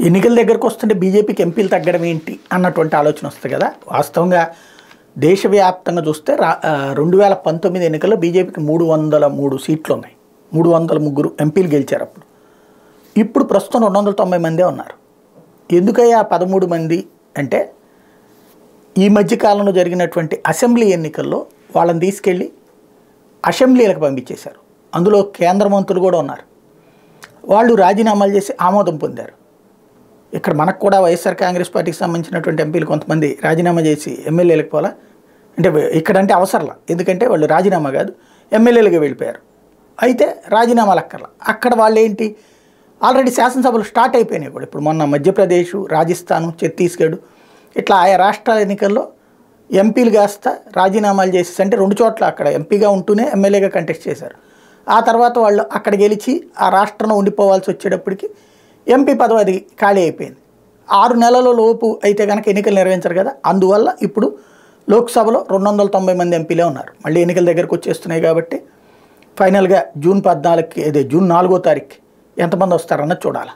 ఎన్నికల దగ్గరకు వస్తుంటే బీజేపీకి ఎంపీలు తగ్గడం ఏంటి అన్నటువంటి ఆలోచన వస్తుంది కదా. వాస్తవంగా దేశవ్యాప్తంగా చూస్తే 2019 ఎన్నికల్లో బీజేపీకి 303 సీట్లు ఉన్నాయి, 303 ఎంపీలు గెలిచారు అప్పుడు. ఇప్పుడు ప్రస్తుతం 290 మందే ఉన్నారు. ఎందుకయ్యా 13 మంది అంటే ఈ మధ్యకాలంలో జరిగినటువంటి అసెంబ్లీ ఎన్నికల్లో వాళ్ళని తీసుకెళ్ళి అసెంబ్లీలకు పంపించేశారు. అందులో కేంద్ర మంత్రులు కూడా ఉన్నారు. వాళ్ళు రాజీనామాలు చేసి ఆమోదం పొందారు. ఇక్కడ మనకు కూడా వైఎస్ఆర్ కాంగ్రెస్ పార్టీకి సంబంధించినటువంటి ఎంపీలు కొంతమంది రాజీనామా చేసి ఎమ్మెల్యేలకు పోలా అంటే ఇక్కడంటే అవసరంలా, ఎందుకంటే వాళ్ళు రాజీనామా కాదు ఎమ్మెల్యేలుగా వెళ్ళిపోయారు. అయితే రాజీనామాలు అక్కర్లా. అక్కడ వాళ్ళు ఏంటి ఆల్రెడీ శాసనసభలు స్టార్ట్ అయిపోయినాయి కూడా. ఇప్పుడు మొన్న మధ్యప్రదేశ్, రాజస్థాన్, ఛత్తీస్గఢ్ ఇట్లా ఆయా రాష్ట్రాల ఎన్నికల్లో ఎంపీలు కాస్త రాజీనామాలు చేసేసి అంటే 2 చోట్ల అక్కడ ఎంపీగా ఉంటూనే ఎమ్మెల్యేగా కంటెస్ట్ చేశారు. ఆ తర్వాత వాళ్ళు అక్కడ గెలిచి ఆ రాష్ట్రంలో ఉండిపోవాల్సి వచ్చేటప్పటికి ఎంపీ పదవి అది ఖాళీ అయిపోయింది. 6 నెలల లోపు అయితే కనుక ఎన్నికలు నిర్వహించరు కదా. అందువల్ల ఇప్పుడు లోక్సభలో 290 మంది ఎంపీలే ఉన్నారు. మళ్ళీ ఎన్నికల దగ్గరకు వచ్చేస్తున్నాయి కాబట్టి ఫైనల్గా జూన్ 14కి జూన్ 4వ తారీఖుకి ఎంతమంది వస్తారన్నది చూడాలి.